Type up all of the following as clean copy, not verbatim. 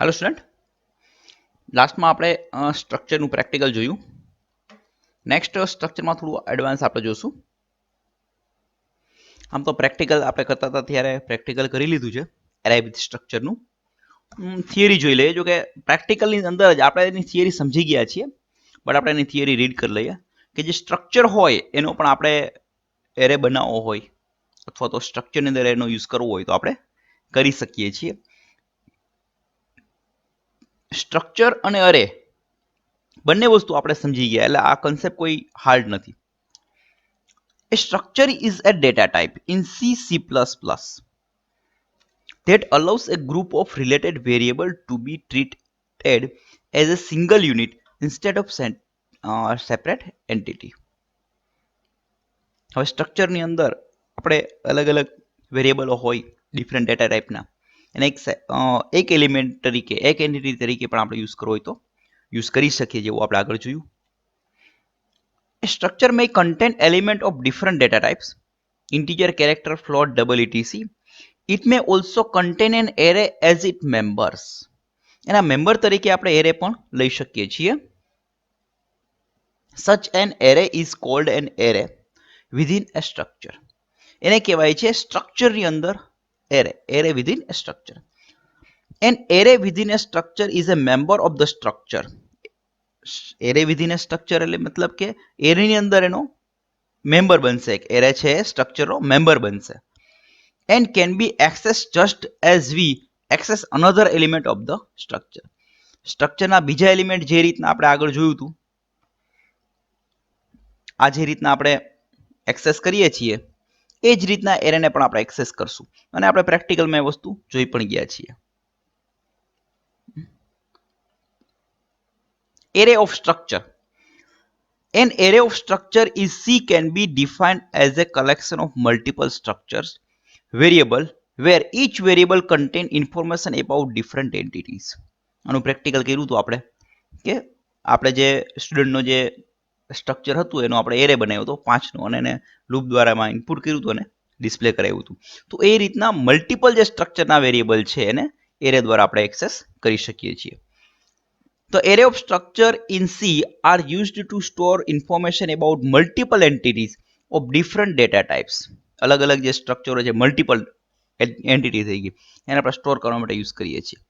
Hello student, last में આપણે સ્ટ્રક્ચરનું practical જોયું. નેક્સ્ટ સ્ટ્રક્ચરમાં થોડું એડવાન્સ આપણે જોશું. આમ તો પ્રેક્ટિકલ આપણે કરતા હતા ત્યારે પ્રેક્ટિકલ કરી લીધું છે એરે વિથ સ્ટ્રક્ચરનું. થિયરી જોઈ લઈએ. જો કે પ્રેક્ટિકલની અંદર જ આપણે એની થિયરી સમજી ગયા છીએ, બટ આપણે એની થિયરી રીડ કરી લઈએ કે જે સ્ટ્રક્ચર હોય એનો પણ આપણે એરે બનાવવો હોય અથવા તો સ્ટ્રક્ચરની અંદર એનો યુઝ કરવો હોય તો આપણે કરી શકીએ છીએ. સ્ટ્રક્ચર અને અરે બંને વસ્તુ આપણે સમજી ગયા, એટલે આ કન્સેપ્ટ કોઈ હાર્ડ નથી. A structure is a data type in C++ that allows a group of related variables to be treated as a single unit instead of separate entity. હવે સ્ટ્રક્ચરની અંદર આપણે અલગ અલગ વેરિયેબલો હોય ડિફરન્ટ ડેટા ટાઈપના, એને એક એલિમેન્ટ તરીકે, એક એન્ટિટી તરીકે પણ આપણે યુઝ કરવો હોય તો યુઝ કરી શકીએ, જેવું આપણે આગળ જોયું. A structure may contain element of different data types, integer, character, float, double etc. It may also contain an array as its members. એના મેમ્બર તરીકે આપણે એરે પણ લઈ શકીએ છીએ. Such an array is called an array within a structure. એને કહેવાય છે સ્ટ્રક્ચરની અંદર array, array within a structure. An array within a structure is a member of the structure. Array within structure એટલે મતલબ કે એરેની અંદર એનો મેમ્બર બનશે, એક એરે છે સ્ટ્રક્ચરનો મેમ્બર બનશે. And can be access just as V access another element of the structure. સ્ટ્રક્ચરના બીજા એલિમેન્ટ જે રીતના આપણે આગળ જોયું હતું, આ જે રીતના આપણે એક્સેસ કરીએ છીએ એ જ રીતના એરેને પણ આપણે એક્સેસ કરશું, અને આપણે પ્રેક્ટિકલમાં એ વસ્તુ જોઈ પણ ગયા છીએ. Array of structure. An array of structure is C can be defined as a collection of multiple structures, variable, where each variable contain information about different entities. આનું પ્રેક્ટિકલ કર્યું હતું આપણે કે આપણે જે સ્ટુડન્ટનો જે સ્ટ્રક્ચર હતું એનો આપણે એરે બનાવ્યો હતો 5નો, અને એને લૂપ દ્વારા એમાં ઇનપુટ કર્યું હતું અને ડિસ્પ્લે કરાવ્યું હતું. તો એ રીતના મલ્ટિપલ જે સ્ટ્રક્ચરના વેરિયેબલ છે એને એરે દ્વારા આપણે એક્સેસ કરી શકીએ છીએ. The array of structure in C are used to store information about multiple entities of different data types. અલગ અલગ જે સ્ટ્રક્ચરો છે, મલ્ટિપલ એન્ટિટી થઈ ગઈ, એને આપણે સ્ટોર કરવા માટે યુઝ કરીએ છીએ.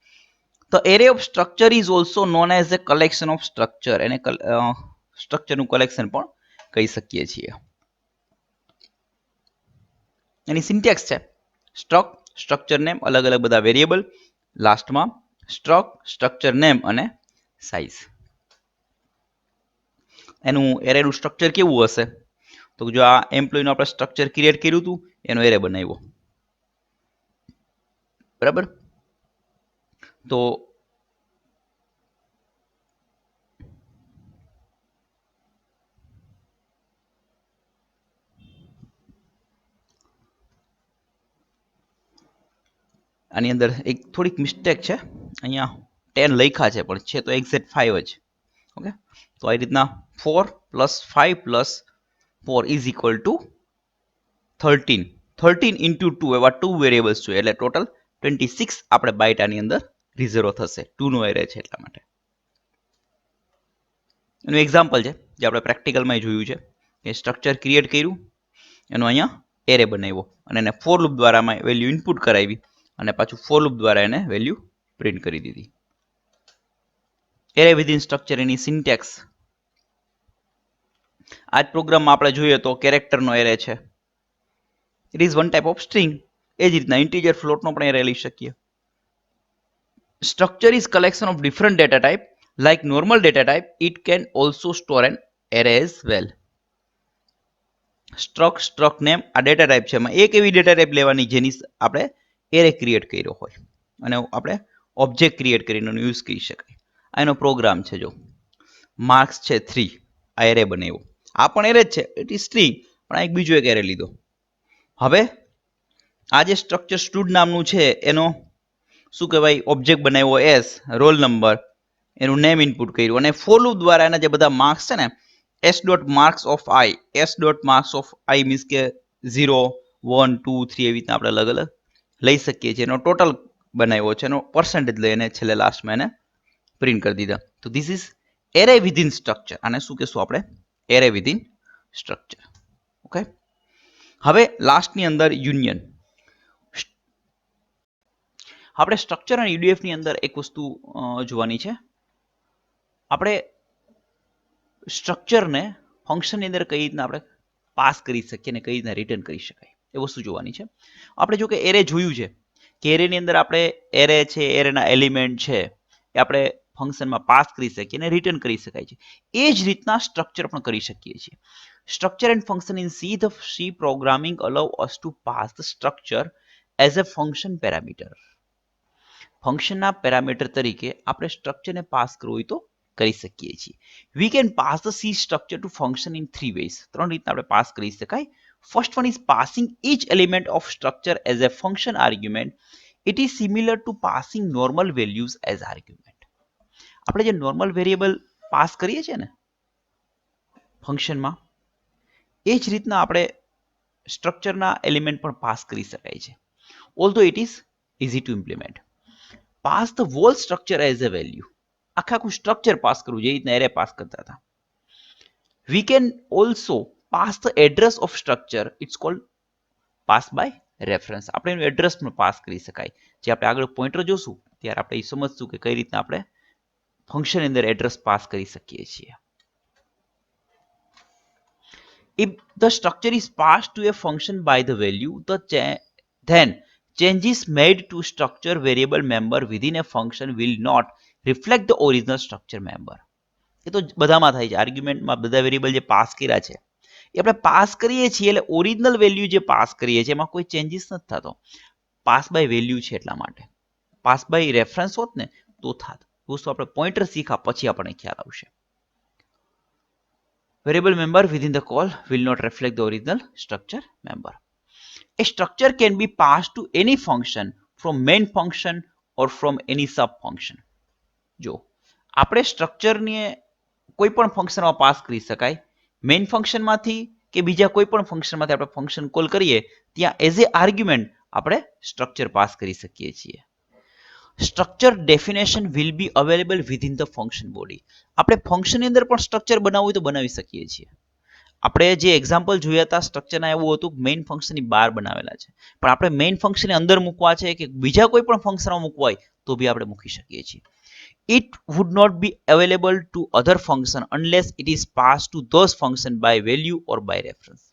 The array of structure is also known as a collection of structure. એને સ્ટ્રક્ચરનું કલેક્શન પણ કહી શકીએ છીએ. એની સિન્ટેક્સ છે સ્ટ્રક, સ્ટ્રક્ચર નેમ, અલગ અલગ બધા વેરિયેબલ, લાસ્ટમાં સ્ટ્રક, સ્ટ્રક્ચર નેમ અને સાઇઝ. એનું એરેનું સ્ટ્રક્ચર કેવું હશે? તો જો આ એમ્પ્લોયનું આપણે સ્ટ્રક્ચર ક્રિએટ કર્યું હતું, એનો એરે બનાવ્યો, બરાબર. તો આની અંદર એક થોડીક મિસ્ટેક છે, અહીંયા 10 લખ્યા છે પણ છે તો એક્ઝેક્ટ 5 જ. ઓકે, તો આ રીતના 4 + 5 + 4 ઇઝ ઇક્વલ ટુ 13. 13 into 2 એવા 2 વેરિયેબલ્સ જોઈએ, એટલે ટોટલ 26 આપણે બાઇટ આની અંદર રિઝર્વ થશે. 2 નો એરે છે એટલા માટે. એનું એક્ઝામ્પલ છે જે આપણે પ્રેક્ટિકલમાં જોયું છે કે સ્ટ્રક્ચર ક્રિએટ કર્યું, એનો અહીંયા એરે બનાવ્યો અને એને ફોર લૂપ દ્વારા વેલ્યુ ઇનપુટ કરાવી અને પાછું ફોર લૂપ દ્વારા એને વેલ્યુ પ્રિન્ટ કરી દીધી. એરે વિધિન સ્ટ્રક્ચર એની સિન્ટેક્સ આ જ પ્રોગ્રામમાં આપણે જોઈએ તો કેરેક્ટરનો એરે છે. It is one type of string. એ જ રીતના ઇન્ટીજર, ફ્લોટનો પણ એરે લઈ શકીએ. Structure is collection of different data type. Like normal data type, it can also store an array as well. Struct name આ ડેટા ટાઈપ છે, એમાં એક એવી ડેટા ટાઈપ લેવાની જેની આપણે એરે ક્રિએટ કર્યો હોય અને આપણે ઓબ્જેક્ટ ક્રિએટ કરીને યુઝ કરી શકાય. આ એનો પ્રોગ્રામ છે. જો માર્ક્સ છે 3, આ એરે બનાવ્યો, આ પણ એરે જ છે, ઇટ ઇઝ સ્ટ્રિંગ, પણ આ એક બીજો એક એરે લીધો. હવે આ જે સ્ટ્રક્ચર સ્ટુડ નામનું છે એનો શું કહેવાય, ઓબ્જેક્ટ બનાવ્યો એસ, રોલ નંબર, એનું નેમ ઇનપુટ કર્યું અને ફોર લૂપ દ્વારા એના જે બધા માર્ક્સ છે ને, s.marks of i, s.marks of i means કે 0, 1, 2, 3 એવી રીતના આપણે અલગ અલગ લઈ શકીએ છીએ. એનો ટોટલ બનાવ્યો છે, એનો પર્સન્ટેજ લઈને છેલ્લે લાસ્ટમાં એને પ્રિન્ટ કરી દીધા. તો this is array within structure. આને શું કહેશું આપણે? Array within structure. ઓકે. હવે લાસ્ટની અંદર યુનિયન. આપણે સ્ટ્રક્ચર અને યુડીએફ ની અંદર એક વસ્તુ જોવાની છે. આપણે સ્ટ્રક્ચરને ફંક્શનની અંદર કઈ રીતના આપણે પાસ કરી શકીએ અને કઈ રીતના રિટર્ન કરી શકાય એ વસ્તુ જોવાની છે. આપણે જો કે એરે જોયું છે કે એરેની અંદર આપણે એરે છે, એરેના એલિમેન્ટ છે એ આપણે ફંક્શનમાં પાસ કરી શકીએ અને રિટર્ન કરી શકાય છે. એ જ રીતના સ્ટ્રક્ચર પણ કરી શકીએ છીએ. Structure and function in C programming allow us to pass the structure as a function parameter. ફંક્શનના પેરામીટર તરીકે આપણે સ્ટ્રક્ચરને પાસ કરવું હોય તો કરી શકીએ છીએ. We can pass the C structure to function in 3 ways. 3 રીતના આપણે પાસ કરી શકાય. First one is passing each element of structure as a function argument. It is similar to passing normal values as argument. આપણે જે normal variable pass કરીએ છીએ ને ફંક્શનમાં, એ જ રીતના આપણે સ્ટ્રક્ચરના એલિમેન્ટ પણ પાસ કરી શકાય છે. Although it is easy to implement. Pass the whole structure as a value. આખું સ્ટ્રક્ચર પાસ કરવું, જે રીતના એરે પાસ કરતા હતા. We can also pass the address of structure. It's called pass by reference. આપણે એનું એડ્રેસ પણ pass કરી શકાય. જે આપણે આગળ પોઈન્ટર જોશું ત્યારે આપણે એ સમજશું કે કઈ રીતના આપણે ફંક્શનની અંદર એડ્રેસ પાસ કરી શકીએ છીએ. If the structure is passed to a function by the value, then changes made to structure variable member within a function will not reflect the original structure member. એ તો બધામાં થાય છે. આર્ગ્યુમેન્ટમાં બધા વેરિયેબલ જે pass કર્યા છે એ આપણે પાસ કરીએ છીએ એટલે ઓરિજિનલ વેલ્યુ જે પાસ કરીએ છીએ એમાં કોઈ ચેન્જીસ નથી થતો. પાસ બાય વેલ્યુ છે એટલા માટે. પાસ બાય રેફરન્સ હોત ને તો થાત. વસ્તુ આપણે પોઈન્ટર શીખા પછી આપણને ખ્યાલ આવશે. Variable member within the call will not reflect the original structure member. A structure can be passed to any function from main function or from any sub function. જો આપણે સ્ટ્રક્ચરને કોઈ પણ ફંક્શનમાં પાસ કરી શકાય. મેઇન ફંક્શનમાંથી કે બીજા કોઈ પણ ફંક્શનમાંથી આપણે ફંક્શન કોલ કરીએ ત્યાં એઝ એ આર્ગ્યુમેન્ટ આપણે સ્ટ્રક્ચર પાસ કરી શકીએ છીએ. Structure definition will be available within the function body. આપણે ફંક્શનની અંદર પણ સ્ટ્રક્ચર બનાવવું હોય તો બનાવી શકીએ છીએ. આપણે જે એક્ઝામ્પલ જોયા હતા સ્ટ્રક્ચરના એવું હતું કે મેઇન ફંક્શનની બહાર બનાવેલા છે, પણ આપણે મેઇન ફંક્શનની અંદર મૂકવા છે કે બીજા કોઈ પણ ફંક્શનમાં મૂકવા હોય તો બી આપણે મૂકી શકીએ છીએ. It would not be available to other function unless it is passed to those function by value or by reference.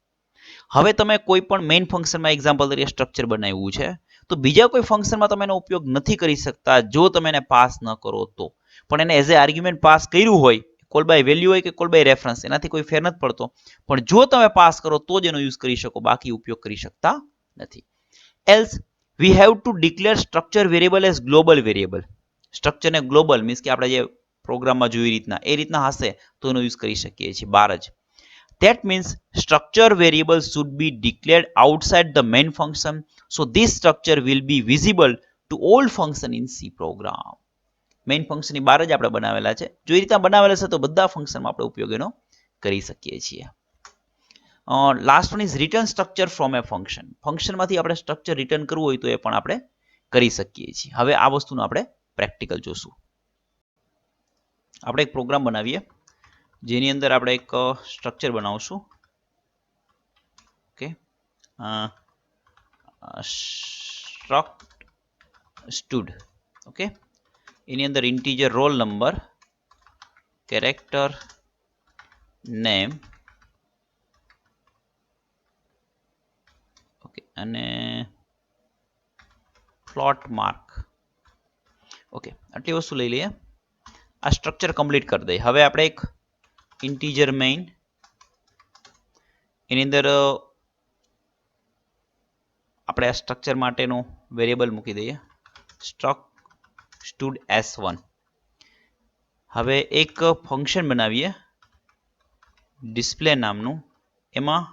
હવે તમે કોઈ પણ મેઇન ફંક્શનમાં એક્ઝામ્પલ તરીકે સ્ટ્રક્ચર બનાવ્યું છે તો બીજા કોઈ ફંક્શનમાં તમે એનો ઉપયોગ નથી કરી શકતા જો તમે એને પાસ ન કરો તો. પણ એને એઝ એ આર્ગ્યુમેન્ટ પાસ કર્યું હોય, કોલ બાય વેલ્યુ હોય કે કોલ બાય રેફરન્સ, એનાથી કોઈ ફેર નથી પડતો. પણ જો તમે પાસ કરો તો જ એનો યુઝ કરી શકો, બાકી ઉપયોગ કરી શકતા નથી. Else we have to declare structure variable as global variable. સ્ટ્રક્ચરને ગ્લોબલ મીન્સ કે આપણે જે પ્રોગ્રામમાં જોઈ રીતના એ રીતના હશે તો એનો યુઝ કરી શકીએ છીએ બહાર જ. That means structure variable should be declared outside the main function. So this structure will be visible to all function in C program. Main ફંક્શનની બહાર જ આપણે બનાવેલા છે. જો એ રીતના બનાવેલા છે તો બધા ફંક્શનમાં આપણે ઉપયોગ એનો કરી શકીએ છીએ. Last one is return structure from a function. ફંક્શનમાંથી આપણે સ્ટ્રક્ચર રિટર્ન કરવું હોય તો એ પણ આપણે કરી શકીએ છીએ. હવે આ વસ્તુનું આપણે પ્રેક્ટિકલ જોશું. આપણે એક પ્રોગ્રામ બનાવીએ જેની અંદર આપણે એક સ્ટ્રક્ચર બનાવશું. Okay, struct stood. ઓકે, એની અંદર integer roll number, character name, okay, અને ફ્લોટ માર્ક. ઓકે, આટલી વસ્તુ લઈ લઈએ. આ સ્ટ્રક્ચર કમ્પ્લીટ કરી દઈએ. હવે આપણે એક ઇન્ટીજર મેઇન, એની અંદર આપણે આ સ્ટ્રક્ચર માટેનું વેરિયેબલ મૂકી દઈએ સ્ટ્રક્ટ સ્ટુડ s1. હવે એક ફંક્શન બનાવીએ ડિસ્પ્લે નામનું. એમાં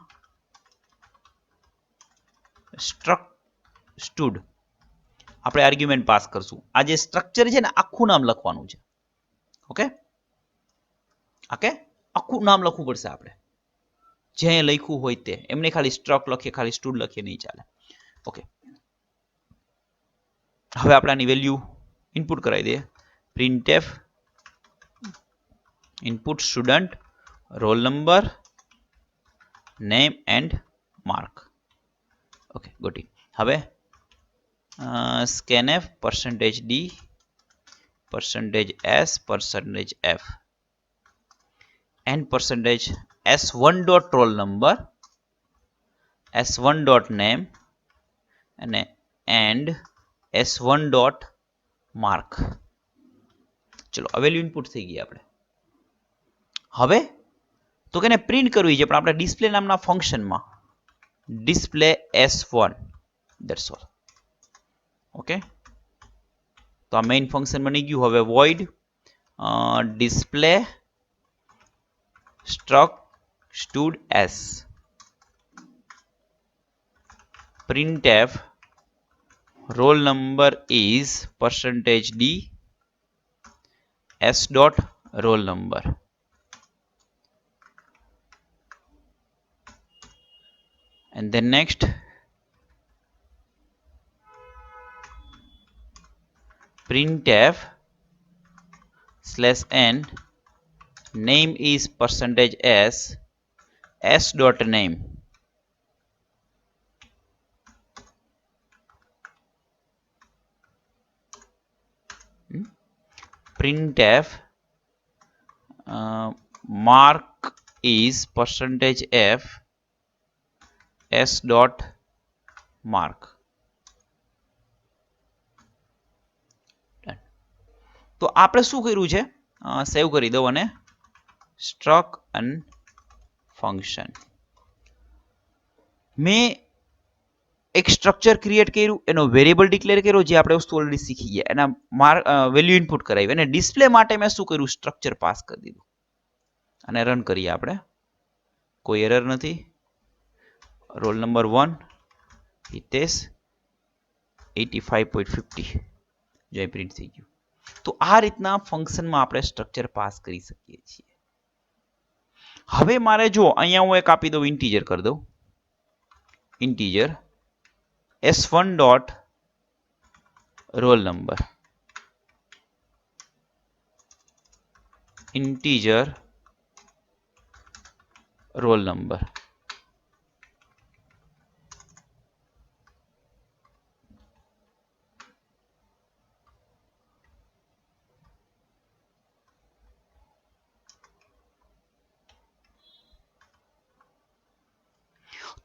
સ્ટ્રક્ટ સ્ટુડ આપણે આર્ગ્યુમેન્ટ પાસ કરશું. આ જે સ્ટ્રક્ચર છે ને આખું નામ લખવાનું છે. ઓકે, આખું નામ લખવું પડશે આપણે. જે લખ્યું હોય તે એમને ખાલી સ્ટ્રક્ટ લખીએ, ખાલી સ્ટુડ લખીએ નહીં ચાલે. ઓકે, હવે આપણે આની વેલ્યુ ઇનપુટ કરાવી દઈએ. printf input student roll number name and mark. Okay got it. હવે scanf %d %s %f and %s1 dot roll number s1 dot name and s1 dot mark. ચલો આ વેલ્યુ ઇનપુટ થઈ ગઈ આપણે. હવે તો કે પ્રિન્ટ કરવી છે પણ આપણે ડિસ્પ્લે નામના ફંક્શનમાં display s1 that's all. Okay તો આ મેઇન ફંક્શન બની ગયું. હવે void display struct stud s printf roll number is %d s dot roll number. And then next printf /n name is %s s dot name. printf mark is %f s dot mark. તો આપણે શું કર્યું છે, સેવ કરી દો અને struct and function. મેં એક સ્ટ્રક્ચર ક્રિએટ કર્યું, એનો વેરિયેબલ ડિક્લેર કર્યો, જે આપણે વસ્તુ ઓલરેડી શીખી ગયા, એના વેલ્યુ ઇનપુટ કરાવી અને ડિસ્પ્લે માટે મેં શું કર્યું, સ્ટ્રક્ચર પાસ કરી દીધું અને રન કરીએ આપણે. કોઈ એરર નથી. રોલ નંબર 1 હિતેશ 85.50 જો પ્રિન્ટ થઈ ગયું. તો આ રીતના ફંક્શનમાં આપણે સ્ટ્રક્ચર પાસ કરી શકીએ છીએ. હવે મારે જો અહીંયા હું એક આપી દઉં, ઇન્ટીજર કરી દઉં, integer s1 dot roll number, integer roll number.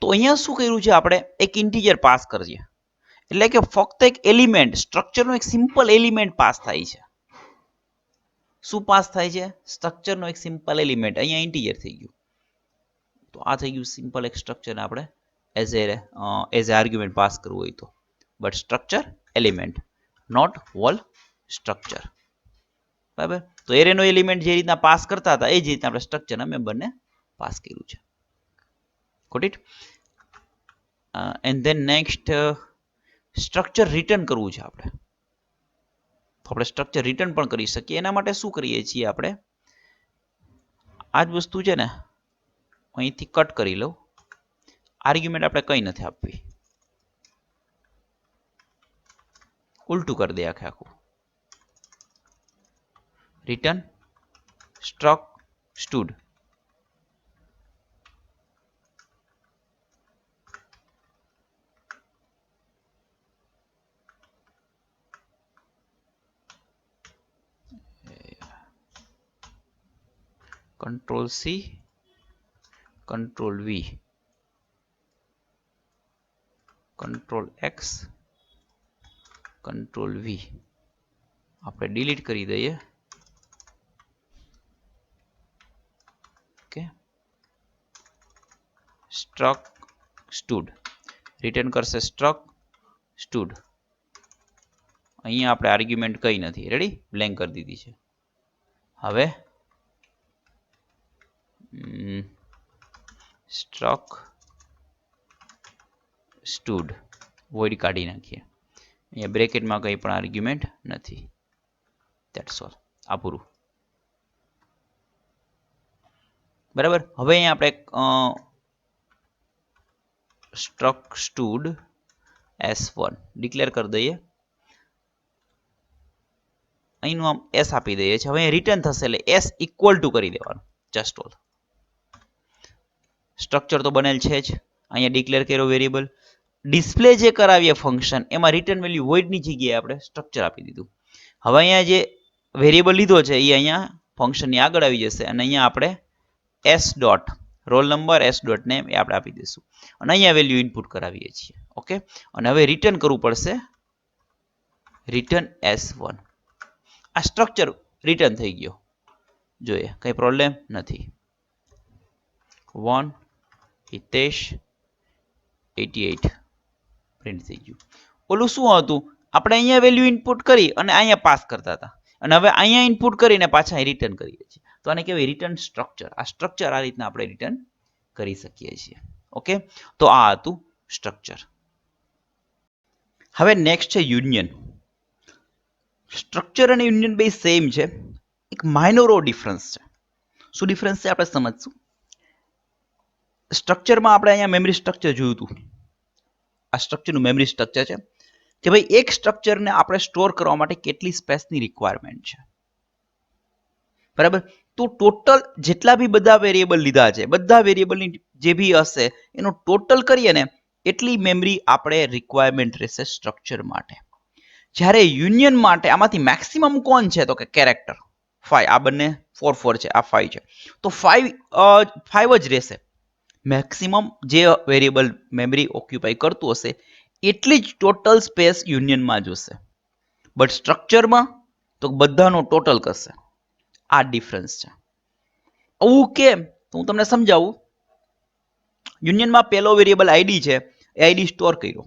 તો અહીંયા શું કર્યું છે, આપણે એક ઇન્ટીજર પાસ કરીએ, એટલે કે ફક્ત એક એલિમેન્ટ, સ્ટ્રક્ચરનો એક સિમ્પલ એલિમેન્ટ પાસ થાય છે. શું પાસ થાય છે? સ્ટ્રક્ચરનો એક સિમ્પલ એલિમેન્ટ. અહીંયા ઇન્ટીજર થઈ ગયું. તો આ થઈ ગયું સિમ્પલ એક સ્ટ્રક્ચર, આપણે એઝ એ આર્ગ્યુમેન્ટ પાસ કરવું હોય તો. But structure element, not whole structure. બરાબર. તો એરેનો એલિમેન્ટ જે રીતના પાસ કરતા હતા એ જ રીતના આપણે સ્ટ્રક્ચરના મેમ્બરને પાસ કર્યું છે. Got it? And then next structure return કરવું છે આપણે. તો આપણે સ્ટ્રક્ચર રિટર્ન પણ કરી શકીએ. એના માટે શું કરીએ છીએ આપણે, આ જ વસ્તુ છે ને અહીંથી કટ કરી લઉં. આર્ગ્યુમેન્ટ આપણે કંઈ નથી આપવી, ઉલટું કરી દે આખે આખું. Return struck stood. Control C, Control V, Control X, Control V. આપણે ડિલીટ કરી દઈએ. ઓકે, સ્ટ્રક સ્ટુડ રિટર્ન કરશે સ્ટ્રક સ્ટુડ. અહીંયા આપણે આર્ગ્યુમેન્ટ કંઈ નથી, રેડી, બ્લેન્ક કરી દીધી છે. હવે સ્ટ્રક સ્ટુડ વોઇડ કાઢી નાખીએ. અહીંયા બ્રેકેટમાં કંઈ પણ આર્ગ્યુમેન્ટ નથી. That's all. આ પૂરું. બરાબર. હવે અહીંયા આપણે સ્ટ્રક સ્ટુડ s1 ડિક્લેર કરી દઈએ. અહીંનું આમ એસ આપી દઈએ છીએ. હવે રિટર્ન થશે એટલે એસ ઇક્વલ ટુ કરી દેવાનું જસ્ટ ઓલ. સ્ટ્રક્ચર તો બનેલ છે જ. અહીંયા ડિક્લેર કર્યો વેરિયેબલ. ડિસ્પ્લે જે કરાવીએ ફંક્શન એમાં રિટર્ન વેલ્યુ વોઇડની જગ્યાએ આપણે સ્ટ્રક્ચર આપી દીધું. હવે અહીંયા જે વેરિયેબલ લીધો છે એ અહીંયા ફંક્શનની આગળ આવી જશે અને અહીંયા આપણે S dot roll number S dot name એ આપણે આપી દઈશું અને અહીંયા વેલ્યુ ઇનપુટ કરાવીએ છીએ. ઓકે, અને હવે રિટર્ન કરવું પડશે રિટર્ન S1. આ સ્ટ્રક્ચર રિટર્ન થઈ ગયો. જોઈએ કઈ પ્રોબ્લેમ નથી. 1 હિતેશ 88 પ્રિન્ટ થઈ ગયું. ઓલું શું હતું, આપણે અહીંયા વેલ્યુ ઇનપુટ કરી અને અહીંયા પાસ કરતા હતા અને હવે અહીંયા ઇનપુટ કરીને પાછા રિટર્ન કરીએ છીએ. તો આને કહેવાય રિટર્ન સ્ટ્રક્ચર. આ સ્ટ્રક્ચર આ રીતના આપણે રિટર્ન કરી શકીએ છીએ. ઓકે, તો આ હતું સ્ટ્રક્ચર. હવે નેક્સ્ટ છે યુનિયન. સ્ટ્રક્ચર અને યુનિયન બે સેમ છે, એક માઇનોરો ડિફરન્સ છે. શું ડિફરન્સ છે આપણે સમજશું. સ્ટ્રક્ચરમાં આપણે અહીંયા મેમરી સ્ટ્રક્ચર જોયું હતું. આ સ્ટ્રક્ચરનું મેમરી સ્ટ્રક્ચર છે કે ભાઈ એક સ્ટ્રક્ચરને આપણે સ્ટોર કરવા માટે કેટલી સ્પેસની રિક્વાયરમેન્ટ છે, બરાબર. તો ટોટલ જેટલા બી બધા વેરિયેબલ લીધા છે, બધા વેરિયેબલની જે બી હશે એનો ટોટલ કરીએ ને એટલી મેમરી આપણે રિક્વાયરમેન્ટ રહેશે સ્ટ્રક્ચર માટે. જ્યારે યુનિયન માટે આમાંથી મેક્સિમમ કોણ છે તો કે કેરેક્ટર 5. આ બંને 4 4 છે, આ 5 છે, તો 5 જ રહેશે. મેક્સિમમ જે વેરિયેબલ મેમરી ઓક્યુપાય કરતું હશે એટલી જ ટોટલ સ્પેસ યુનિયનમાં જોશે. બટ સ્ટ્રક્ચરમાં તો બધાનો ટોટલ કરશે. આ ડિફરન્સ છે. આવું કેમ તો હું તમને સમજાવું. યુનિયનમાં પહેલો વેરિયેબલ આઈડી છે, એ આઈડી સ્ટોર કર્યો.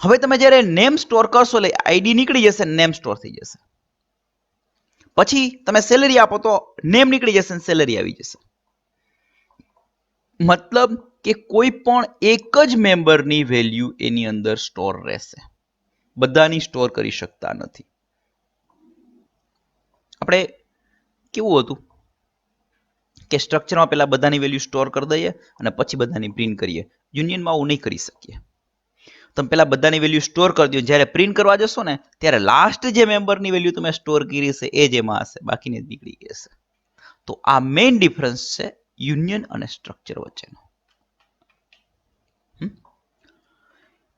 હવે તમે જ્યારે નેમ સ્ટોર કરશો એટલે આઈડી નીકળી જશે, નેમ સ્ટોર થઈ જશે. પછી તમે સેલરી આપો તો નેમ નીકળી જશે અને સેલરી આવી જશે. મતલબ કે કોઈ પણ એક જ મેમ્બરની વેલ્યુ એની અંદર સ્ટોર રહેશે, બધાની સ્ટોર કરી શકતા નથી. આપણે કેવું હતું કે સ્ટ્રક્ચરમાં પહેલા બધાની વેલ્યુ સ્ટોર કરી દઈએ અને પછી બધાની પ્રિન્ટ કરીએ. યુનિયનમાં આવું નહીં કરી શકીએ. તમે પહેલા બધાની વેલ્યુ સ્ટોર કરી દો, જ્યારે પ્રિન્ટ કરવા જશો ને ત્યારે લાસ્ટ જે મેમ્બરની વેલ્યુ તમે સ્ટોર કરી છે એ જ એમાં હશે, બાકીની નીકળી ગઈ હશે. તો આ મેઇન ડિફરન્સ છે યુનિયન અને સ્ટ્રક્ચર વચ્ચેનો.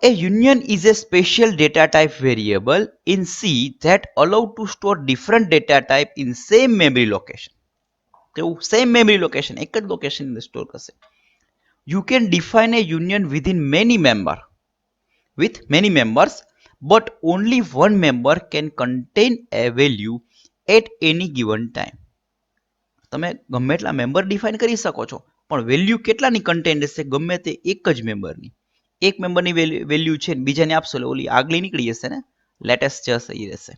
A union is a special data type variable in C that allow to store different data type in same memory location. કેવું સેમ મેમરી લોકેશન, એક જ લોકેશન અંદર સ્ટોર કરશે. You can define a union within many members, but only one member can contain a value at any given time. તમે ગમે એટલા member define કરી શકો છો, પણ વેલ્યુ કેટલાની કન્ટેન્ટ રહેશે, ગમે તે એક જ મેમ્બરની. એક મેમ્બરની વેલ્યુ છે બીજાને આપશો એટલે ઓલી આગલી નીકળી જશે ને, લેટેસ્ટ જશે એ રહેશે.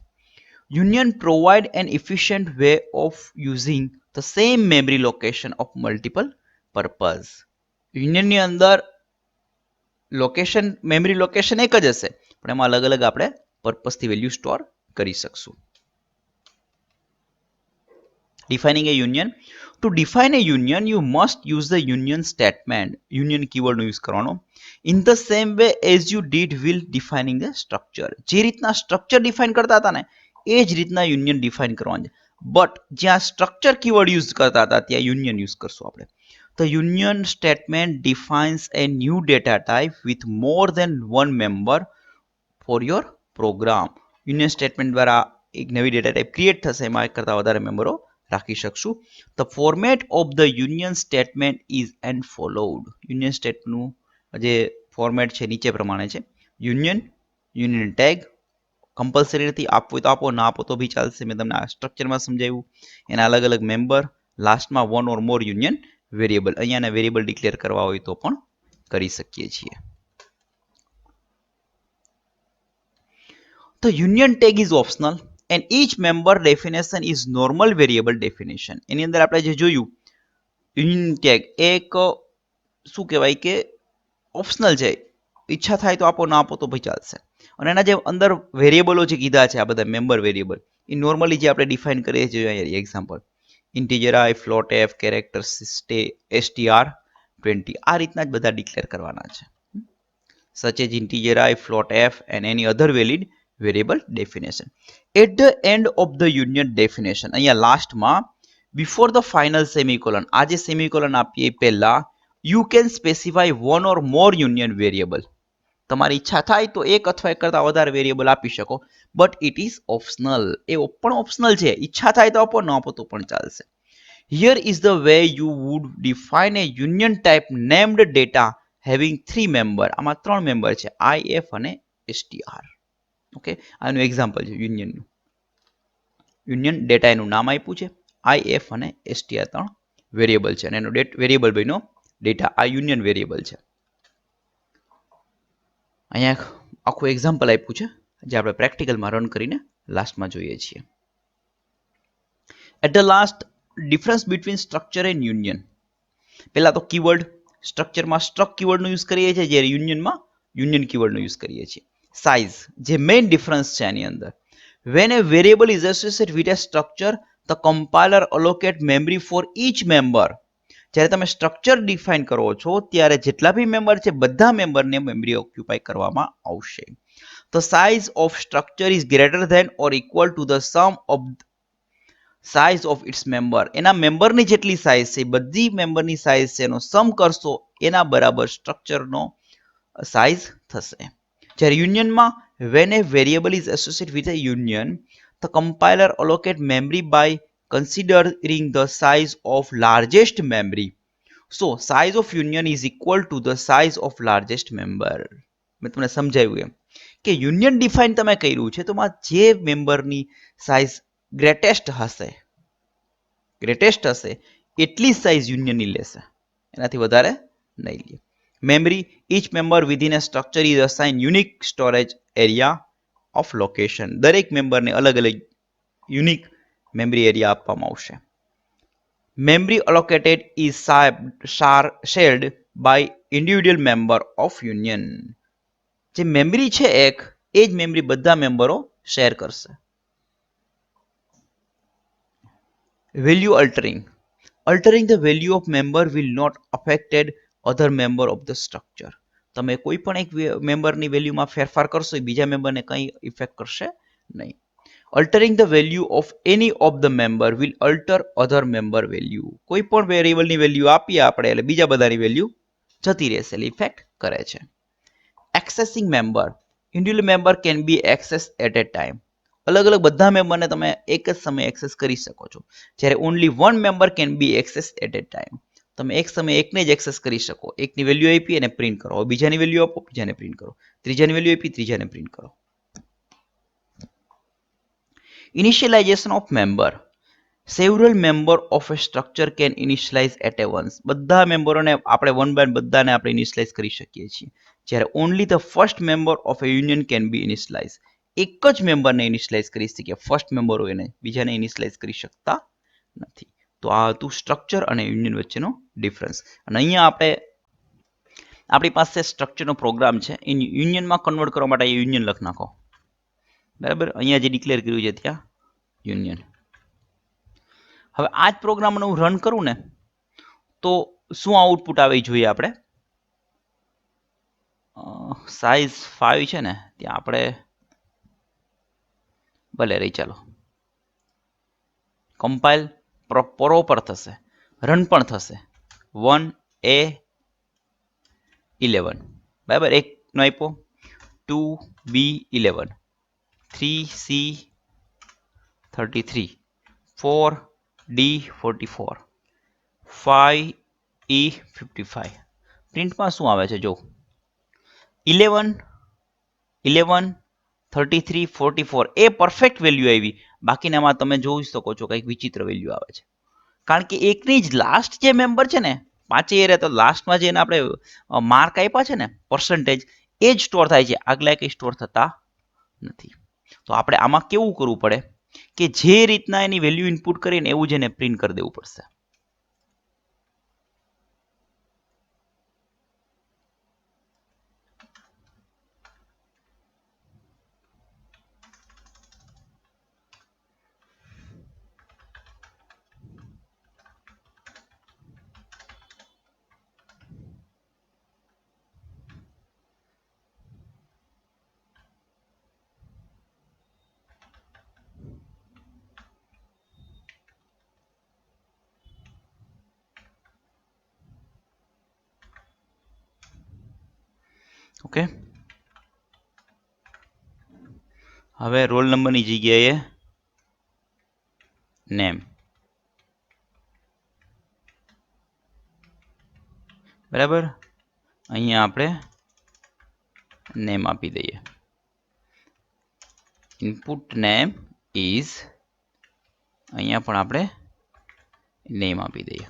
Union provide an efficient way of using the same memory location of multiple purpose. યુનિયનની અંદર લોકેશન મેમરી લોકેશન એક જ હશે, પણ એમાં અલગ અલગ આપણે પર્પઝથી વેલ્યુ સ્ટોર કરી શકશું. Defining a union. To define a union, you must use the union statement. Union keyword no use કરવાનો. In the same way as you did while defining the structure. જે રીતના સ્ટ્રક્ચર ડિફાઇન કરતા હતા ને એ જ રીતના યુનિયન ડિફાઇન કરવાનું છે. બટ જ્યાં સ્ટ્રક્ચર કીવર્ડ યુઝ કરતા હતા ત્યાં યુનિયન યુઝ કરશું આપણે. The union statement defines a new data type with more than one member for your program. Union statement દ્વારા એક નવી ડેટા ટાઈપ ક્રિએટ થશે, એમાં એક કરતા વધારે મેમ્બરો રાખી શકશું. The format of the union statement is and followed. Union સ્ટેટનું જે ફોર્મેટ છે નીચે પ્રમાણે છે. યુનિયન ટેગ કમ્પલસરી નથી, આપવું તો આપો, ના આપો તો બી ચાલશે. મેં તમને આ સ્ટ્રક્ચરમાં સમજાવ્યું. એના અલગ અલગ મેમ્બર, લાસ્ટમાં one or more union variable. અહીંયાના વેરિયેબલ ડિક્લેર કરવા હોય તો પણ કરી શકીએ છીએ. The union tag is optional and each member definition is normal variable definition. એની અંદર આપણે જે જોયું યુનિયન ટેગ એક શું કહેવાય કે ઓપ્શનલ છે, ઈચ્છા થાય તો આપો, ના આપો તો ભાઈ ચાલશે. અને એના જે અંદર વેરિયેબલો જે કીધા છે આ બધા મેમ્બર વેરિયેબલ એ નોર્મલી જે આપણે ડિફાઇન કરીએ છીએ example integer I, float F, character str 20 આ રીતના જ બધા ડિક્લેર કરવાના છે. Such as integer I, float F and any other valid variable definition. At the end of the union definition, અહીંયા લાસ્ટમાં બિફોર ધ ફાઇનલ સેમિકોલન, આ જે સેમિકોલન આપીએ પહેલા, you can specify one or more union variable. તમારી ઈચ્છા થાય તો એક અથવા એક કરતા વધારે વેરિયેબલ આપી શકો, બટ ઇટ ઇઝ ઓપ્શનલ. એ પણ ઓપ્શનલ છે, ઈચ્છા થાય તો આપો, ન આપો તો પણ ચાલશે. Here is the way you would define a union type named data having 3 member. આમાં 3 મેમ્બર છે, IF અને STR. ઓકે, આનું એક્ઝામ્પલ છે યુનિયનનું. યુનિયન ડેટા એનું નામ આપ્યું છે, IF અને STR 3 વેરિયેબલ છે, અને એનો વેરિયેબલ બન્યો ડેટા. આ યુનિયન વેરિયેબલ છે. અહીંયા આખું એક્ઝામ્પલ આપ્યું છે, જે આપણે પ્રેક્ટિકલમાં રન કરીને લાસ્ટમાં જોઈએ છીએ. At the last, difference between structure and union. પહેલા તો કીવર્ડ, સ્ટ્રક્ચરમાં સ્ટ્રક કીવર્ડનો યુઝ કરીએ છીએ, જ્યારે યુનિયનમાં યુનિયન કીવર્ડનો યુઝ કરીએ છીએ. સાઇઝ, જે મેઇન ડિફરન્સ છે આની અંદર. When a variable is associated with a structure, the compiler allocate memory for each member. જ્યારે તમે સ્ટ્રક્ચર ડિફાઇન કરો છો ત્યારે જેટલા બી મેમ્બર છે બધા મેમ્બરને મેમરી ઓક્યુપાય કરવામાં આવશે. The size of structure is greater than or equal to the sum of size of its member. એના મેમ્બરની જેટલી સાઇઝ છે, બધી મેમ્બરની સાઇઝ છે, એનો સમ કરશો એના બરાબર સ્ટ્રક્ચરનો સાઇઝ થશે. જ્યારે યુનિયનમાં, when a variable is associated with a union, the compiler allocate memory by considering the size of largest memory. So, size of union is equal to the size of largest member. મેં તમને સમજાવ્યું એમ કે union define તમે કર્યું છે, તો જે મેમ્બરની સાઇઝ ગ્રેટેસ્ટ હશે એટલી સાઇઝ યુનિયનની લેશે, એનાથી વધારે નહીં લે. Memory, each member within a structure is assigned unique storage area of location. દરેક મેમ્બરને અલગ અલગ યુનિક મેમરી એરિયા આપવામાં આવશે. Memory allocated is shared by individual member of union. જે મેમરી છે એક, એ જ મેમરી બધા મેમ્બરો શેર કરશે. Value altering. Altering the value of member will not affected other member of the structure. તમે કોઈ પણ એક મેમ્બરની વેલ્યુમાં ફેરફાર કરશો, એ બીજા મેમ્બરને કંઈ ઇફેક્ટ કરશે નહીં. Altering the value of any of the member will alter other member value. કોઈ પણ વેરિયેબલની વેલ્યુ આપીએ આપણે, એટલે બીજા બધાની વેલ્યુ જતી રહેશે, એટલે ઇફેક્ટ કરે છે. Accessing member. Individual member can be access at a time. અલગ અલગ બધા મેમ્બરને તમે એક જ સમયે એક્સેસ કરી શકો છો, જ્યારે only one member can be access at a time. તમે એક સમયે એકને જ એક્સેસ કરી શકો. એકની વેલ્યુ આપી અને પ્રિન્ટ કરો, બીજાની વેલ્યુ આપો, બીજાને પ્રિન્ટ કરો, ત્રીજાની વેલ્યુ આપી, ત્રીજાને પ્રિન્ટ કરો. Initialization of member. Several member of a structure can initialize at a once. બધા મેમ્બરોને આપણે વન બાય બધાને આપણે ઇનિશિયલાઇઝ કરી શકીએ છીએ, જ્યારે only the first member of a union can be initialize. એક જ મેમ્બરને ઇનિશિયલાઇઝ કરી શકીએ, ફર્સ્ટ મેમ્બર હોય એને, બીજાને ઇનિશિયલાઇઝ કરી શકતા નથી. તો આ હતું સ્ટ્રક્ચર અને યુનિયન વચ્ચેનો ડિફરન્સ. અને અહીંયા આપણી પાસે સ્ટ્રક્ચરનો પ્રોગ્રામ છે, એ યુનિયનમાં કન્વર્ટ કરવા માટે યુનિયન લખ નાખો. બરાબર, અહીંયા જે ડિક્લેર કર્યું છે ત્યાં યુનિયન. હવે આ જ પ્રોગ્રામને હું રન કરું ને તો શું આઉટપુટ આવે જોઈએ આપણે. સાઇઝ 5 છે ને, ત્યાં આપણે ભલે રહી, ચાલો કમ્પાઇલ પ્રોપર થશે, રન પણ થશે. 1A11 બરાબર, એકનો આપ્યો, 2B11, 3C33, 4D44, 5E55. પ્રિન્ટમાં શું આવે છે જો, 11, 11, 33, 44 એ પરફેક્ટ વેલ્યુ આવી. બાકીનામાં તમે જોઈ શકો છો કંઈક વિચિત્ર વેલ્યુ આવે છે, કારણ કે એકની જ લાસ્ટ જે મેમ્બર છે ને, પાંચે એરે, તો લાસ્ટમાં જે આપણે માર્ક આપ્યા છે ને, પર્સન્ટેજ, એ જ સ્ટોર થાય છે, આગલા કંઈ સ્ટોર થતા નથી. તો આપણે આમાં કેવું કરવું પડે કે જે રીતના એની વેલ્યુ ઇનપુટ કરીને એવું જ એને પ્રિન્ટ કરી દેવું પડશે. ઓકે, હવે રોલ નંબરની જગ્યાએ નેમ, બરાબર. અહીંયા આપણે નેમ આપી દઈએ. ઇનપુટ નેમ ઇઝ, અહીંયા પણ આપણે નેમ આપી દઈએ.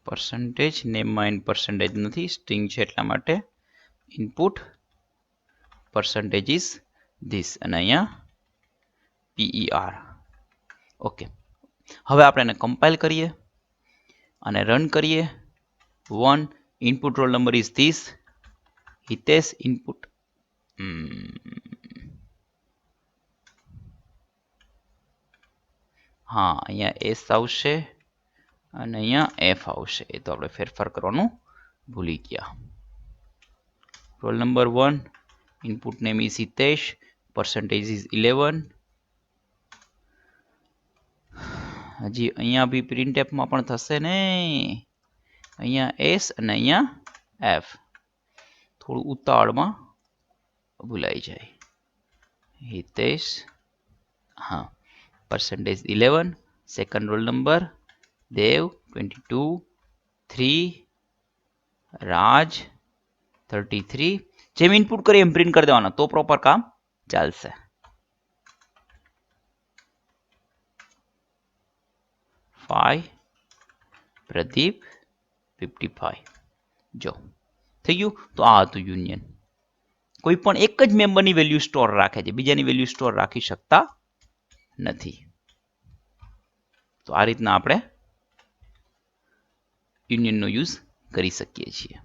પરસેન્ટેજ નેમમાં એન પરસેન્ટેજ નથી, સ્ટ્રિંગ છે એટલા માટે ઇનપુટ પરસેન્ટેજ ઇઝ ધીસ અને અહીંયા PER. ઓકે, હવે આપણે એને કમ્પાઇલ કરીએ અને રન કરીએ. 1 input roll number is this, Hitesh input. હા, અહીંયા એસ આવશે અને અહીંયા એફ આવશે. એ તો આપણે ફેરફાર કરવાનું ભૂલી ગયા. Roll number 1, input name is Hitesh, percentage is 11. હજી અહીંયા બી પ્રિન્ટએફમાં પણ થશે ને, અહીંયા એસ અને અહીંયા એફ. થોડું ઉતાવળમાં ભૂલાઈ જાય. હિતેશ, હા, પરસેન્ટેજ 11, સેકન્ડ રોલ નંબર દેવ 22, 3 રાજ 33. જેમ ઇનપુટ કરીએ એમ પ્રિન્ટ કરી દેવાના તો પ્રોપર કામ ચાલશે. પ્રદીપ 55. જો થઈ ગયું. તો આ હતું યુનિયન. કોઈ પણ એક જ મેમ્બરની વેલ્યુ સ્ટોર રાખે છે, બીજાની વેલ્યુ સ્ટોર રાખી શકતા નથી. તો આ રીતના આપણે યુનિયનનો યુઝ કરી શકીએ છીએ.